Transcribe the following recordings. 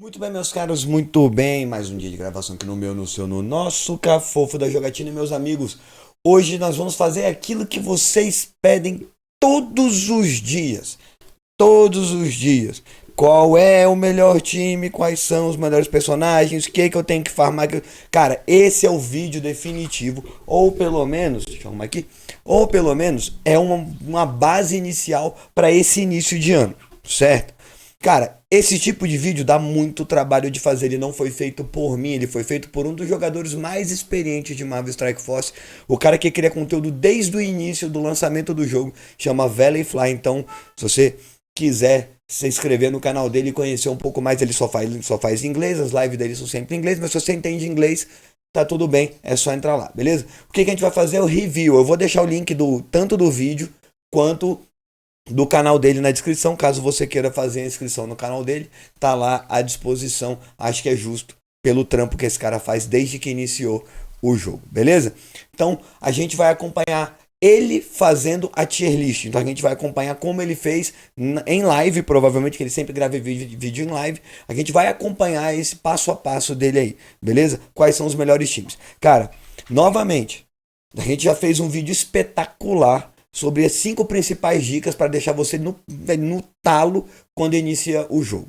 Muito bem, meus caros, muito bem. Mais um dia de gravação aqui no meu, no seu, no nosso Cafofo da Jogatina, meus amigos. Hoje nós vamos fazer aquilo que vocês pedem todos os dias. Todos os dias. Qual é o melhor time? Quais são os melhores personagens? O que é que eu tenho que farmar? Cara, esse é o vídeo definitivo. Ou pelo menos, deixa eu arrumar aqui. Ou pelo menos é uma base inicial para esse início de ano, certo? Cara, esse tipo de vídeo dá muito trabalho de fazer. Ele não foi feito por mim, ele foi feito por um dos jogadores mais experientes de Marvel Strike Force. O cara que cria conteúdo desde o início do lançamento do jogo, chama Valley Fly. Então, se você quiser se inscrever no canal dele e conhecer um pouco mais, ele só faz em inglês, as lives dele são sempre em inglês, mas se você entende inglês, tá tudo bem, é só entrar lá, beleza? O que a gente vai fazer é o review. Eu vou deixar o link tanto do vídeo quanto do canal dele na descrição, caso você queira fazer a inscrição no canal dele, tá lá à disposição. Acho que é justo pelo trampo que esse cara faz desde que iniciou o jogo, beleza? Então a gente vai acompanhar ele fazendo a tier list. Então a gente vai acompanhar como ele fez em live, provavelmente, que ele sempre grava vídeo em live. A gente vai acompanhar esse passo a passo dele aí, beleza? Quais são os melhores times. Cara, novamente, a gente já fez um vídeo espetacular sobre as 5 principais dicas para deixar você no talo quando inicia o jogo.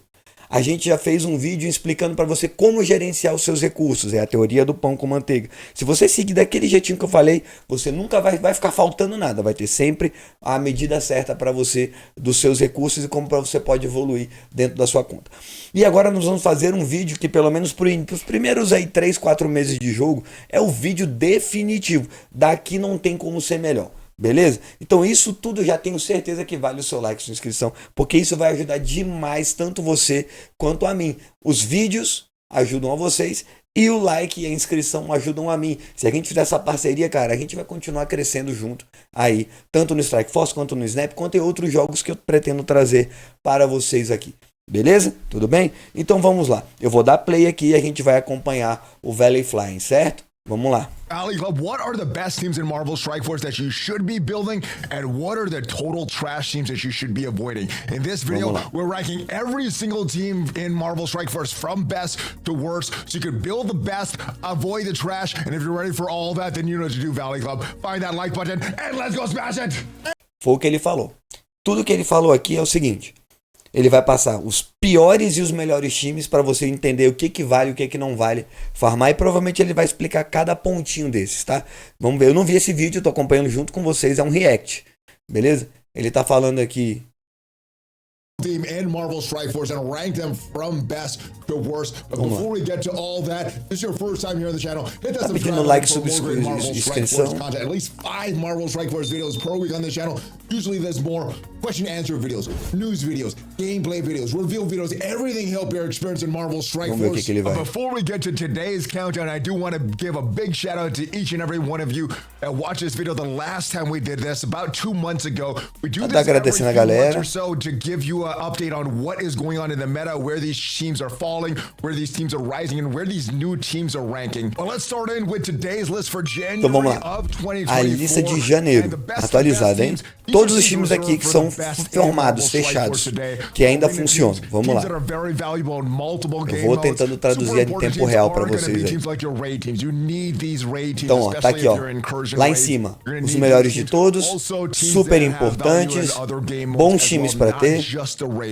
A gente já fez um vídeo explicando para você como gerenciar os seus recursos, é a teoria do pão com manteiga. Se você seguir daquele jeitinho que eu falei, você nunca vai ficar faltando nada, vai ter sempre a medida certa para você dos seus recursos e como você pode evoluir dentro da sua conta. E agora nós vamos fazer um vídeo que pelo menos para os primeiros aí 3, 4 meses de jogo é o vídeo definitivo. Daqui não tem como ser melhor. Beleza? Então isso tudo já tenho certeza que vale o seu like, sua inscrição, porque isso vai ajudar demais tanto você quanto a mim. Os vídeos ajudam a vocês e o like e a inscrição ajudam a mim. Se a gente fizer essa parceria, cara, a gente vai continuar crescendo junto aí, tanto no Strike Force quanto no Snap, quanto em outros jogos que eu pretendo trazer para vocês aqui. Beleza? Tudo bem? Então vamos lá. Eu vou dar play aqui e a gente vai acompanhar o Valley Flying, certo? Vamos lá. Valley Club, what are the best teams in Marvel Strike Force that you should be building, and what are the total trash teams that you should be avoiding? In this video, we're ranking every single team in Marvel Strike Force from best to worst, so you can build the best, avoid the trash, and if you're ready for all that, then you know what to do, Valley Club. Find that like button, and let's go smash it! Foi o que ele falou. Tudo que ele falou aqui é o seguinte. Ele vai passar os piores e os melhores times para você entender o que vale e o que não vale farmar. E provavelmente ele vai explicar cada pontinho desses, tá? Vamos ver. Eu não vi esse vídeo, eu tô acompanhando junto com vocês. É um react, beleza? Ele tá falando aqui. Team in Marvel Strike Force and rank them from best to worst. But before we get to all that, if this is your first time here on the channel, hit that subscribe button for more great Marvel Strike Force content. At least 5 Marvel Strike Force videos per week on this channel. Usually there's more question and answer videos, news videos, gameplay videos, reveal videos, everything help your experience in Marvel Strike Force. But before we get to today's countdown, I do want to give a big shout out to each and every one of you that watched this video the last time we did this, about 2 months ago. We do this every few months or so to give you an update on what is going on in the meta, where these teams are falling, where these teams are rising, and where these new teams are ranking. Well, let's start in with today's list for January of 2024. A lista de janeiro, atualizada, hein? Todos os times aqui que são formados, fechados, que ainda funcionam. Vamos lá. Eu vou tentando traduzir em tempo real para vocês aí. Então, ó, tá aqui, ó. Lá em cima, os melhores de todos, super importantes, bons times para ter,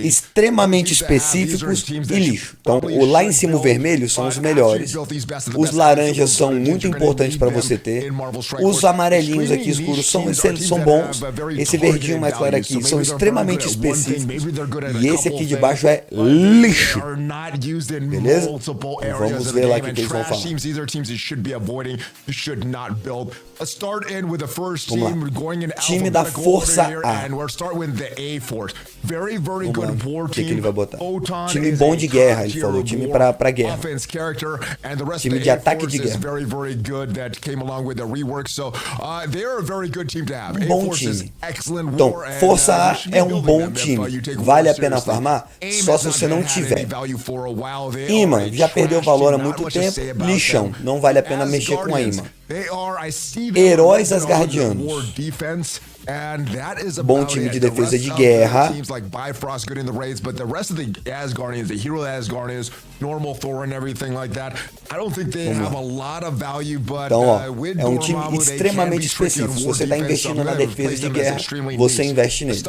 extremamente específicos e lixo. Então, o lá em cima o vermelho são os melhores, os laranjas são muito importantes para você ter, os amarelinhos aqui escuros são bons, esse verdinho mais claro aqui são extremamente específicos e esse aqui de baixo é lixo. Beleza? Vamos ver lá o que eles vão falar. Vamos lá. Time da Força A. O que ele vai botar? Time bom de guerra, ele falou. Time pra guerra. Time de ataque de guerra. Um bom time. Então, Força A é um bom time. Vale a pena farmar? Só se você não tiver. Imã, já perdeu valor há muito tempo. Lixão, não vale a pena mexer com a imã. Heróis asgardianos. Bom time de defesa de guerra. Teams like Bifrost good in the raids, but the rest of the Asgardians, the hero Asgardians, normal Thor and everything like that, I don't think they have a lot of value, but então, ó, é um time extremamente específico. Se você está investindo na defesa de guerra, você investe neles.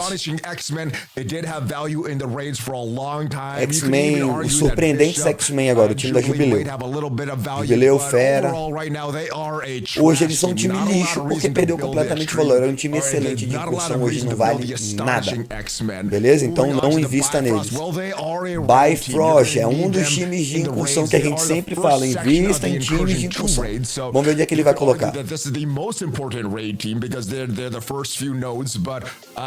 X-Men, os surpreendentes X-Men agora, o time da Jubileu. Jubileu, Fera. Hoje eles são um time lixo porque perdeu completamente o valor. Era um time excelente de incursão, hoje não vale nada. Beleza? Então não invista neles. Bifrost é um dos times de incursão que a gente sempre fala. Invista em times de incursão. Vamos ver onde é que ele vai colocar.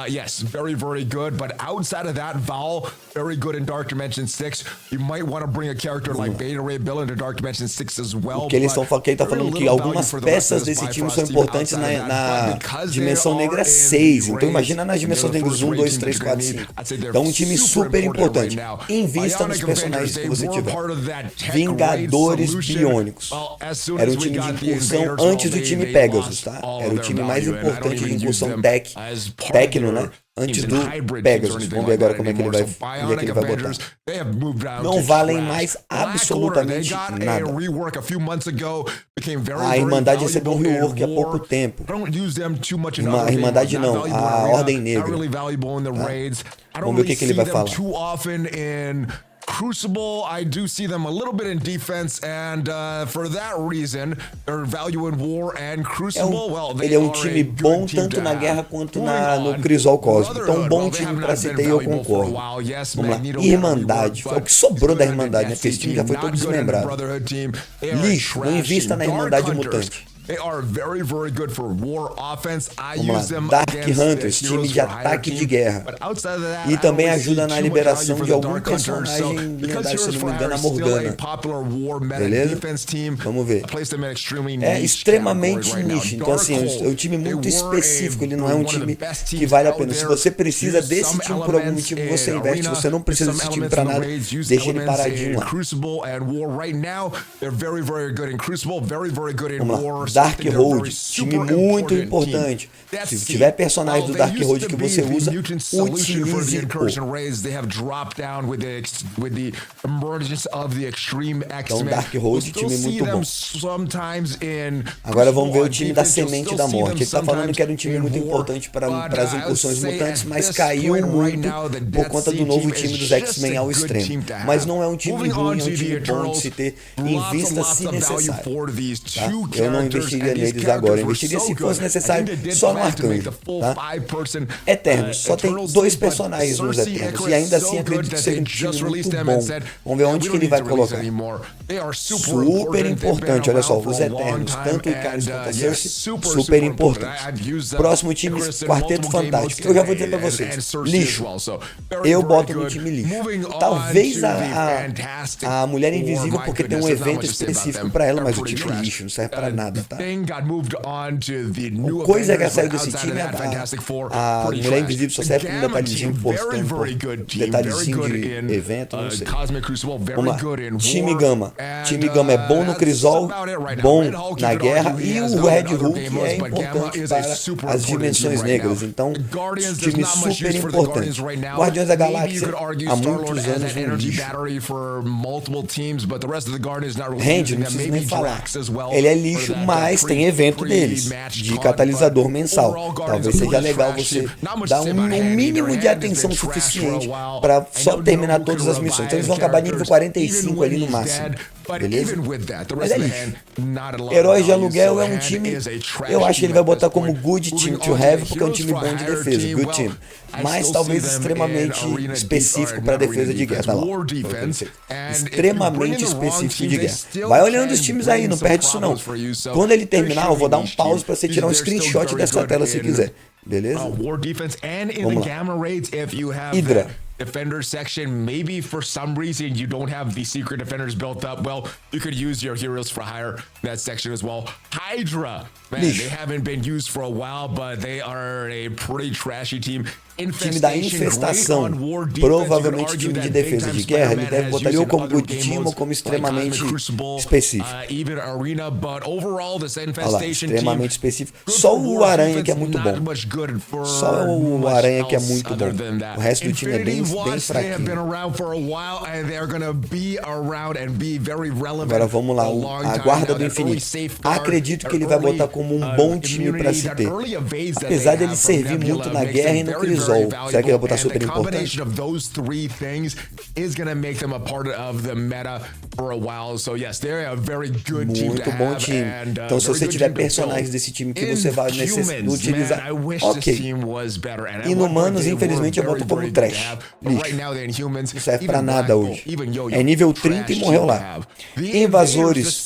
Yes, very, very good. But outside of that, Val, very good in Dark Dimension 6. You might want to bring a character like Beta Ray Bill into Dark Dimension 6 as well. O que eles estão falando que algumas peças desse time são importantes na Dimensão Negra 6. Então imagina nas Dimensões Negras 1, 2, 3, 4, 5. Então um time super importante. Invista nos personagens que você tiver. Vingadores Biônicos. Era um time de incursão antes do time Pegasus, tá? Era o time mais importante de incursão Tecno, né? Antes do Pegasus. Vamos ver agora como é que ele vai botar. Não valem mais absolutamente nada. A Irmandade recebeu um rework há pouco tempo. A Irmandade não, a Ordem Negra. Tá? Vamos ver o que ele vai falar. Crucible, I do see them a little bit in defense, and for that reason, their value in War and Crucible, ele é um time bom tanto na guerra quanto no Crisol Cósmico. Então, um bom time pra se ter, eu concordo. Vamos lá. Irmandade. Foi o que sobrou da Irmandade, né? Porque esse time já foi todo desmembrado. Lixo. Não invista na Irmandade Mutante. They are very, very good for war offense. I use them Dark Hunters, time de ataque de guerra. E também ajuda na liberação de algum personagem lendário, se não me engano, a Morgana. Beleza? Vamos ver. É extremamente nicho. Então, assim, é um time muito específico. Ele não é um time que vale a pena. Se você precisa desse time por algum motivo, você investe. Se você não precisa desse time pra nada, deixa ele paradinho lá. Vamos lá. Dark Road, time muito importante. Se tiver personagem do Dark Road que você usa, utilize-o. Então, Dark Road, time muito bom. Agora vamos ver o time da Semente da Morte. Ele está falando que era um time muito importante para as incursões mutantes, mas caiu muito por conta do novo time dos X-Men ao extremo. Mas não é um time ruim, é um time bom de se ter em vista se necessário. Tá? Eu não investiria neles agora. Eu investiria se fosse necessário só no Arcanjo. Tá? Eternos. Só tem 2 personagens nos Eternos. E ainda assim acredito que seja um time muito bom. Vamos ver onde que ele vai colocar. Super importante. Olha só, os Eternos. Tanto o Icarus quanto a Cersei. Super importante. Próximo time, Quarteto Fantástico. Eu já vou dizer pra vocês. Lixo. Eu boto no time lixo. Talvez a Mulher Invisível, porque tem um evento específico pra ela, mas o time é lixo. Não serve pra nada, tá? A coisa que saiu desse time é a Mulher Invisível só serve com um detalhezinho importante, detalhezinho de evento, não sei. Vamos lá. Time Gama. Time Gama é bom no Crisol, bom na guerra, e o Red Hulk é importante para as dimensões negras. Então, time super importante. Guardiões da Galáxia, há muitos anos no lixo. Range, não preciso nem falar. Ele é lixo, mas tem evento deles, de catalisador mensal. Talvez seja legal você dar um mínimo de atenção suficiente para só terminar todas as missões. Então eles vão acabar nível 45 ali no máximo. Beleza? Mas é lixo. Heróis de Aluguel é um time, eu acho que ele vai botar como good team to have, porque é um time bom de defesa, good team. Mas talvez extremamente específico para defesa de guerra. Tá lá. Extremamente específico de guerra. Vai olhando os times aí, não perde isso não. Quando ele terminar, eu vou dar um pause para você tirar um screenshot dessa tela se quiser. Beleza? Vamos lá. Hydra. Defender section, maybe for some reason you don't have the secret defenders built up, well, you could use your heroes for hire in that section as well. Hydra, man, they haven't been used for a while, but they are a pretty trashy team. time da infestação, provavelmente time de defesa de guerra, ele deve botar ali ou como good team ou como extremamente específico. Olha lá, extremamente específico. Só o Aranha que é muito bom. Só o Aranha que é muito bom. O resto do time é bem fraquinho. Agora vamos lá, a Guarda do Infinito. Acredito que ele vai botar como um bom time para se ter. Apesar dele servir muito na guerra e no Crisol. Será que ele vai botar super importante? Muito bom time. Então se você tiver personagens desse time que você vai utilizar, ok. Inumanos, infelizmente, eu boto como trash. Lixo. Não serve pra nada hoje. É nível 30 e morreu lá. Invasores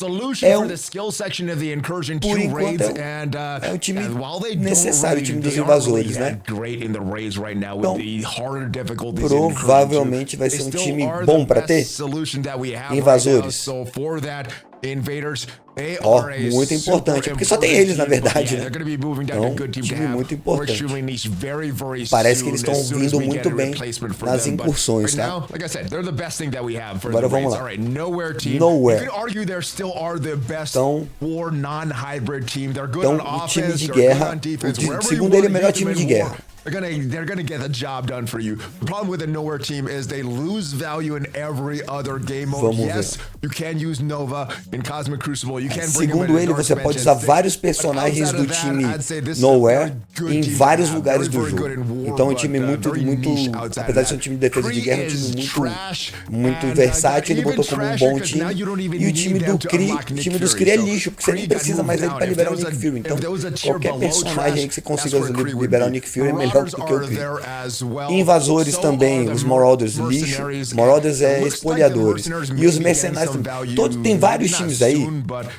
por enquanto é um time necessário, o time dos invasores, né? Então, provavelmente vai ser um time bom pra ter. Invasores. Muito importante, porque só tem eles na verdade, né? Então, time muito importante. Parece que eles estão vindo muito bem nas incursões, tá? Agora vamos lá. Nowhere. Então, o time de guerra, segundo ele, é o melhor time de guerra. They're gonna get the job done for you. The problem with the Nowhere team is they lose value in every other game mode. Yes, you can use Nova in Cosmic Crucible. You can bring Segundo ele, você pode usar vários personagens do time Nowhere em vários lugares do jogo. Então é um time muito, apesar de ser um time de defesa de guerra, é um time muito versátil. Ele botou como um bom time. E o time do Kree, o time dos Kree é lixo, porque você nem precisa mais dele para liberar o Nick Fury. Então qualquer personagem aí que você consiga liberar o Nick Fury é melhor do que o Kree. Invasores também, os Marauders, lixo. Marauders é espoliadores. E os mercenários também. Tem vários times aí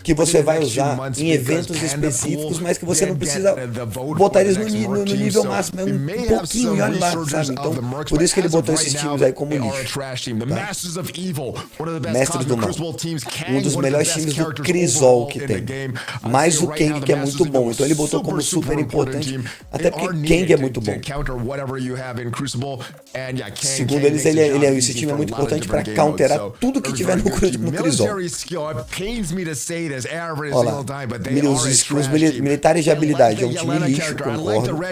que você vai usar em eventos específicos, mas que você não precisa botar eles no nível máximo. É um pouquinho, e olha lá, sabe? Então, por isso que ele botou esses times aí como lixo. Tá? Mestres do Mal. Um dos melhores times do Crisol que tem. Mais o Kang, que é muito bom. Então ele botou como super importante. Até porque Kang é muito bom. Segundo eles, esse time é muito importante para counterar tudo que tiver no Crisol. Olha lá, os militares de habilidade é um time lixo, concordo.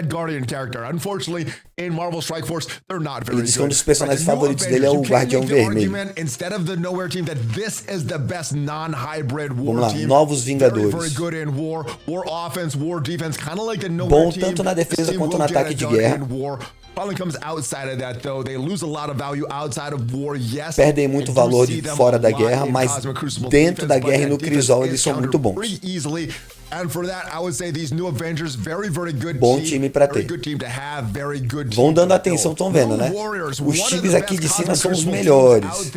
Ele diz que um dos personagens favoritos dele é o Guardião Vermelho. Vamos lá, Novos Vingadores. Bom tanto na defesa quanto no ataque de guerra. Perdem muito valor de fora da guerra, mas dentro da guerra e no Crisol eles são muito bons. Bom time pra ter. Vão dando atenção, estão vendo, né? Os times aqui de cima são os melhores.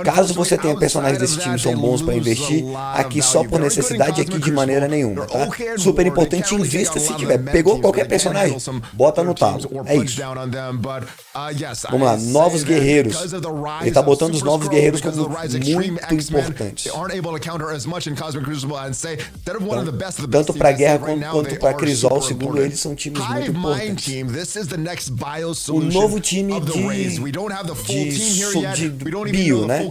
Caso você tenha personagens desse time que são bons para investir, aqui só por necessidade, aqui de maneira nenhuma, tá? Super importante, invista se tiver. Pegou qualquer personagem, bota no talo. É isso. Vamos lá, novos guerreiros. Ele tá botando os novos guerreiros como muito importantes. Então, tanto para guerra quanto para Crisol, segundo eles, são times muito importantes. O novo time de bio, né?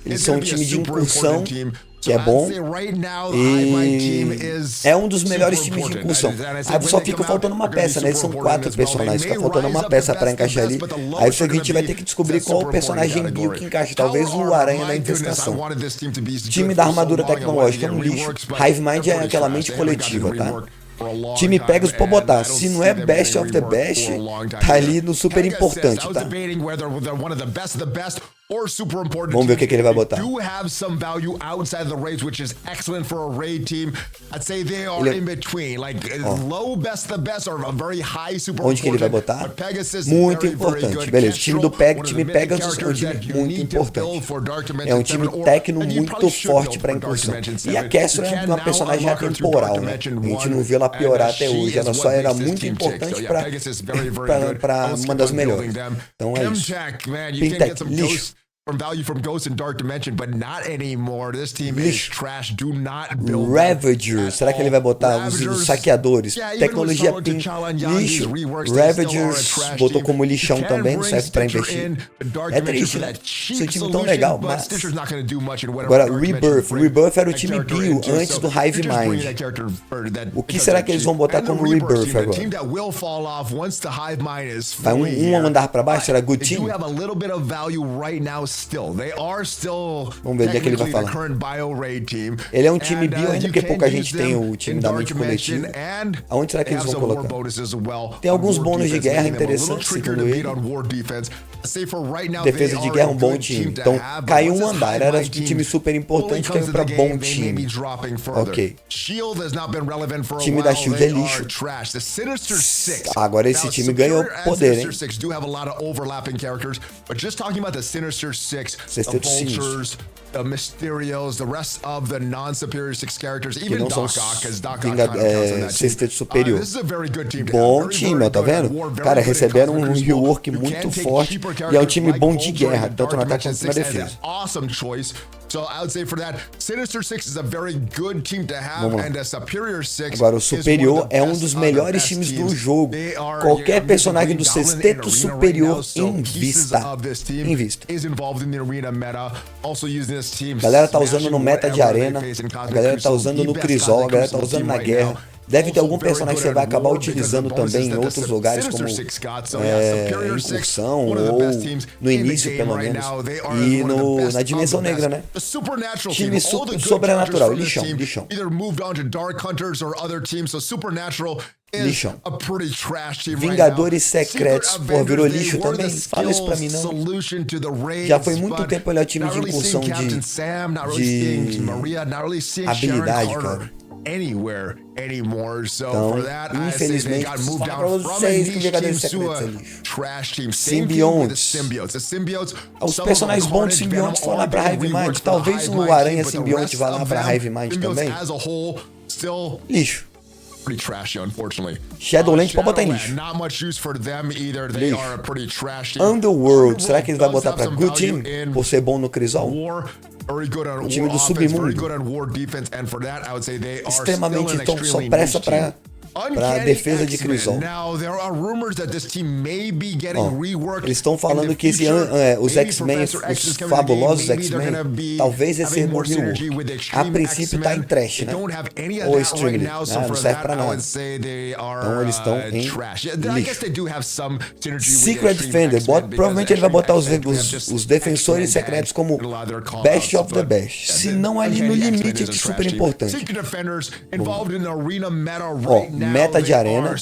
Eles são um time de incursão, que é bom, e é um dos melhores times de incursão. Aí só fica faltando uma peça, né? Eles são 4 personagens, fica faltando uma peça pra encaixar ali. Aí a gente vai ter que descobrir qual o personagem bio que encaixa. Talvez o Aranha da Infestação. Time da armadura tecnológica é um lixo. Hive Mind é aquela mente coletiva, tá? Time Pegasus pra botar. Se não é Best of the Best, tá ali no super importante, tá? Vamos ver o que ele vai botar. Onde que ele vai botar? Muito importante. Beleza, o time do time Pegasus é um time muito importante. É um time técnico muito forte para incursão. E a Castle é uma personagem atemporal, né? A gente não viu ela piorar até hoje. Ela só era muito importante para uma das melhores. Então é isso. Pintec, lixo. value from Ghost and Dark Dimension, but not anymore. This team is trash. Do not build Ravagers, será que ele vai botar os saqueadores? Tecnologia PIN, lixo. Ravagers botou como lixão também, não serve pra investir. É triste, né? Esse time tão legal, mas... Agora, Rebirth era o time Bill antes do Hive Mind. O que será que eles vão botar como Rebirth agora? Vai um andar pra baixo? Será Good Team? Vamos ver onde é que ele vai falar. Ele é um time bio ainda, porque pouca gente tem o time da mente coletiva. Aonde será que eles vão colocar? Tem alguns bônus de guerra interessantes, segundo ele. Defesa de guerra, um bom time. Então, caiu um andar. Era um time super importante, caiu pra bom time. Ok. Time da Shield é lixo. Agora esse time ganhou poder, hein? Sexteto Sinistro. The Mysterios, the rest of the non-superior 6 characters, Que even não são Doc Ock, because Doc Ock kind of counts on that team. Sexteto Superior. This is a very good team to Bom have. time, ó, tá vendo? Cara, receberam um rework muito forte e é um time bom de guerra, tanto no ataque quanto na defesa. Awesome choice. So I would say for that, Sinister Six is a very good team to have, and a Superior Six. Agora, o Superior é um dos melhores times do jogo. Qualquer personagem do Sexteto Superior invista. A galera tá usando no meta de arena, a galera tá usando no Crisol, a galera tá usando na guerra. Deve ter algum personagem que você vai acabar utilizando também em outros lugares, como incursão ou no início, pelo menos, e na Dimensão Negra, né? Time sobrenatural, lixão. Lixão. Vingadores Secretos, pô, virou lixo também? Fala isso pra mim, não. Já foi muito tempo ele é o time de incursão de habilidade, cara. Então, infelizmente, preciso falar pra vocês que Vingadores Secretos é lixo. Simbiontes. Os personagens bons de simbiontes foram lá pra Hive Mind. Talvez o Aranha Simbionte vá lá pra Hive Mind também. Lixo. Shadowland pode botar em lixo. Underworld, será que ele vai botar pra Good Team por ser bom no Crisol? O time do submundo. Extremamente, então só pressa pra defesa de Crisol. Eles estão falando que os X-Men, os fabulosos X-Men, talvez esse no rework. A princípio tá em trash, né? Ou Extremely. Não serve pra nada. Então eles estão em lixo. Secret Defender. Provavelmente ele vai botar os defensores secretos como Best of the Best. Se não ali no limite de super importante. Meta de arena,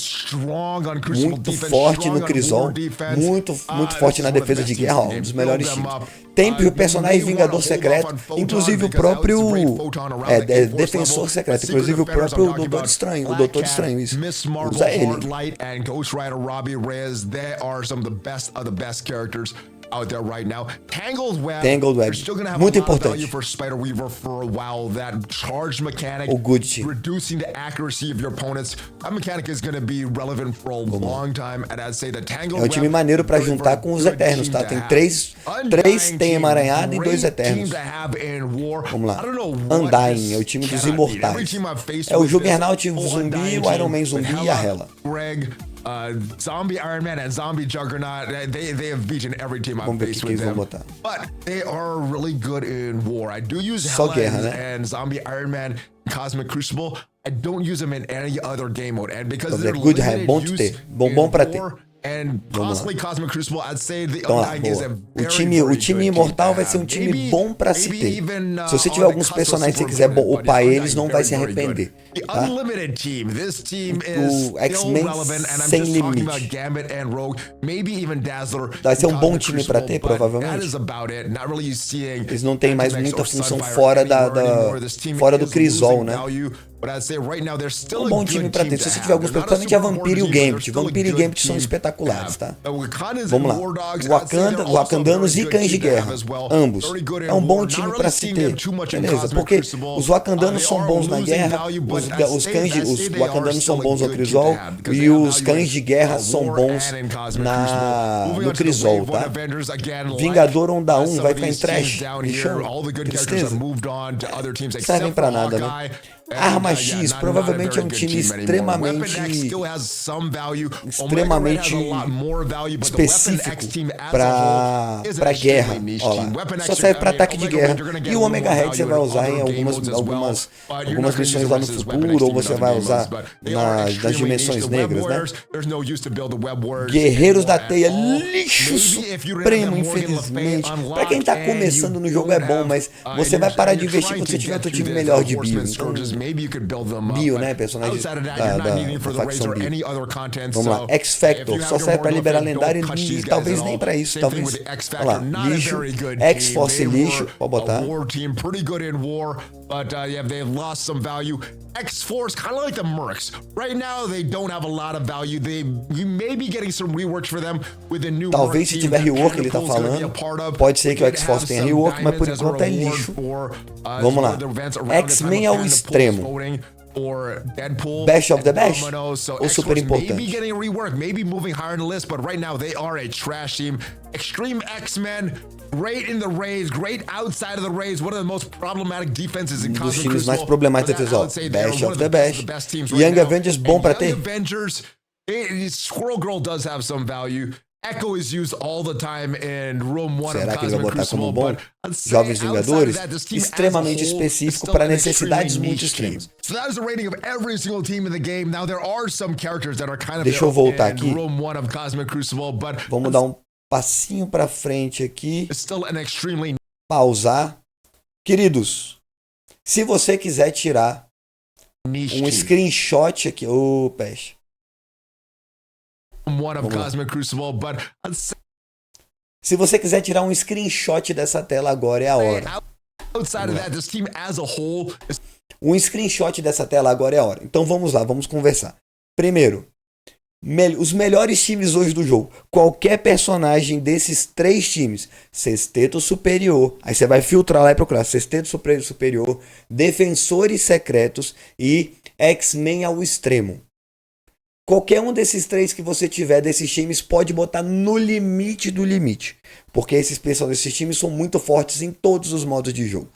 muito forte no Crisol, muito forte na defesa de guerra, um dos melhores times. Tem o personagem Vingador Secreto, inclusive o próprio Defensor Secreto, inclusive o próprio Doutor Estranho, o Doutor Estranho, isso, usa ele. Out there right now. Tangled Web, muito importante. O Good Team. Reducing the accuracy of your opponents. That mechanic is going to be relevant for a long time, and I'd say the Tangled Web é um time maneiro pra juntar com os Eternos, tá? Tem três tem emaranhado e 2 Eternos. Vamos lá. Undying é o time dos imortais. É o Juggernaut zumbi, o Iron Man zumbi e a Hela. Zombie Iron Man and Zombie Juggernaut, they have beaten every team I've faced with them. But they are really good in war. I do use Hela and Zombie Iron Man and Cosmic Crucible. I don't use them in any other game mode. And because they're limited use bom pra ter. And possibly Cosmic Crucible, I'd say the Undying is a o time imortal vai ser um time bom pra se ter. Se você tiver alguns personagens que você quiser upar eles, não vai se arrepender. Tá? O X-Men sem limite. Vai ser um bom time pra ter, provavelmente. Eles não têm mais muita função fora do Crisol, né? Um bom time pra ter. Se você tiver alguns, principalmente a Vampire e o Gambit. Vampire e Gambit são espetaculares, tá? Vamos lá. Wakandanos e Cães de Guerra. Ambos. É um bom time pra se ter. Beleza? Porque os Wakandanos são bons na guerra, os Wakandanos são bons no Crisol e os Cães de Guerra são bons no Crisol, tá? Vingador Onda 1 vai ficar em trash. Tristeza. Servem pra nada, né? Arma X provavelmente é um time extremamente específico pra guerra. Olha lá. Só serve pra ataque de guerra. E o Omega Red você vai usar em algumas missões lá no futuro, ou você vai usar nas dimensões negras, né? Guerreiros da Teia, lixo supremo, infelizmente. Pra quem tá começando no jogo é bom, mas você vai parar de investir quando você tiver outro time melhor de bio. Então, Bio, né? Personagem da facção Bio. Vamos lá. X-Factor. Só serve pra liberar lendário e talvez nem pra isso. Talvez. Olha lá. Lixo. X-Force lixo. Pode botar. X-Force, kind of like the Mercs. Right now, they don't have a lot of value. We may be getting some reworks for them with the new. Talvez se tiver rework, ele tá falando. Pode ser que o X-Force tenha rework, mas por enquanto é lixo. Vamos lá. X-Men ao extremo. Best of the Best? Ou super importante? Maybe getting a rework, maybe moving higher in the list, but right now they are a trash team. Extreme X-Men, great in the raids, great outside of the raids, one of the most problematic defenses in Cosmic Crucible. Dos times mais problemáticos, ó. Best of the Best. Young Avengers, bom pra ter? Young Avengers, Squirrel Girl does have some value. Echo is used all the time in Room 1 Será of que ele vai Cosmic botar como Crucible, bom? Jovens Vingadores, extremamente específico para necessidades muito extremas. So that is the rating of every single team in the game. Now there are some characters that are kind of Deixa eu voltar aqui. Room 1 of Cosmic Crucible, but vamos dar um passinho para frente aqui. Still an extremely... Pausar. Queridos, se você quiser tirar um screenshot aqui, ô Peixe. Se você quiser tirar um screenshot dessa tela agora é a hora. Um screenshot dessa tela agora é a hora. Então vamos lá, vamos conversar. Primeiro, os melhores times hoje do jogo. Qualquer personagem desses 3 times, Sexteto Superior, aí você vai filtrar lá e procurar Sexteto Superior, Defensores Secretos e X-Men ao Extremo. Qualquer um desses 3 que você tiver desses times pode botar no limite do limite. Porque esses times são muito fortes em todos os modos de jogo.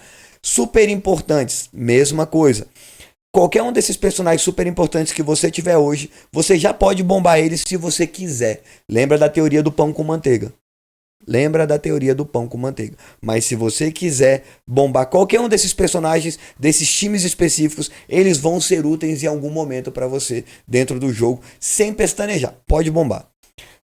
Super importantes, mesma coisa. Qualquer um desses personagens super importantes que você tiver hoje, você já pode bombar eles se você quiser. Lembra da teoria do pão com manteiga. Mas se você quiser bombar qualquer um desses personagens, desses times específicos, eles vão ser úteis em algum momento para você dentro do jogo, sem pestanejar. Pode bombar.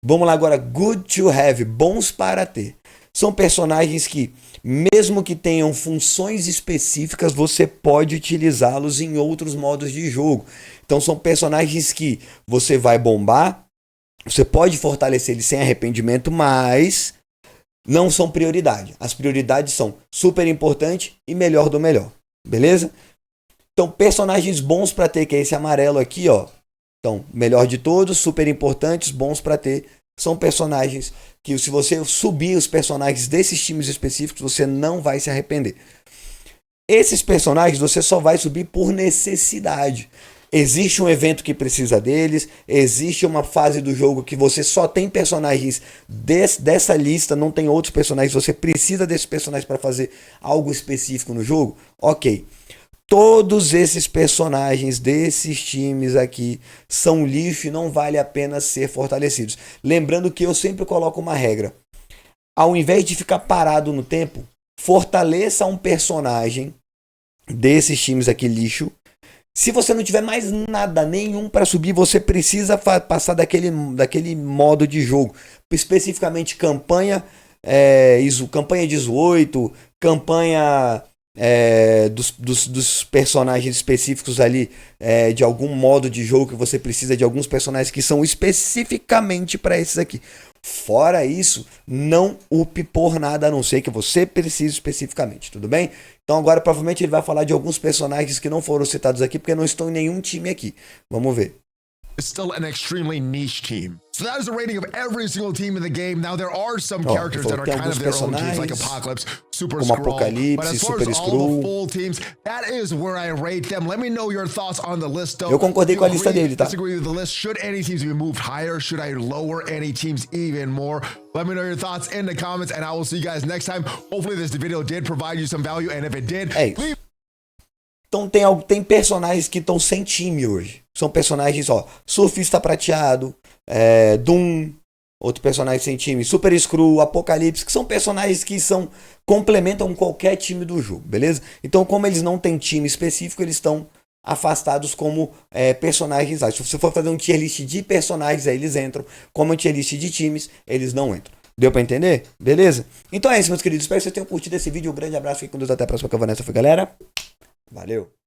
Vamos lá agora, good to have, bons para ter. São personagens que, mesmo que tenham funções específicas, você pode utilizá-los em outros modos de jogo. Então são personagens que você vai bombar, você pode fortalecer eles sem arrependimento, mas não são prioridade. As prioridades são super importante e melhor do melhor. Beleza? Então, personagens bons para ter, que é esse amarelo aqui, ó. Então, melhor de todos, super importantes, bons para ter. São personagens que, se você subir os personagens desses times específicos, você não vai se arrepender. Esses personagens você só vai subir por necessidade. Existe um evento que precisa deles, existe uma fase do jogo que você só tem personagens dessa lista, não tem outros personagens, você precisa desses personagens para fazer algo específico no jogo? Ok. Todos esses personagens desses times aqui são lixo e não vale a pena ser fortalecidos. Lembrando que eu sempre coloco uma regra. Ao invés de ficar parado no tempo, fortaleça um personagem desses times aqui lixo. Se você não tiver mais nada, nenhum para subir, você precisa passar daquele modo de jogo. Especificamente campanha, campanha 18, campanha dos personagens específicos ali, de algum modo de jogo que você precisa de alguns personagens que são especificamente para esses aqui. Fora isso, não upe por nada, a não ser que você precise especificamente, tudo bem? Então agora provavelmente ele vai falar de alguns personagens que não foram citados aqui, porque não estão em nenhum time aqui. Vamos ver. It's still an extremely niche team. So that is the rating of every single team in the game. Now there are some characters that are kind of their own teams, like Apocalypse, Super Skrull. But as far as all the full teams, that is where I rate them. Let me know your thoughts on the list, though. Eu concordei com a lista dele, tá? Disagree with the list? Should any teams be moved higher? Should I lower any teams even more? Let me know your thoughts in the comments, and I will see you guys next time. Hopefully this video did provide you some value, and if it did, please. Então tem personagens que estão sem time hoje. São personagens, ó, Surfista Prateado, Doom, outro personagem sem time, Super Skrull, Apocalipse, que são personagens que complementam qualquer time do jogo, beleza? Então, como eles não têm time específico, eles estão afastados como personagens. Se você for fazer um tier list de personagens, aí eles entram. Como um tier list de times, eles não entram. Deu pra entender? Beleza? Então é isso, meus queridos. Espero que vocês tenham curtido esse vídeo. Um grande abraço, fiquem com Deus, até a próxima. Que eu vou nessa, galera. Valeu!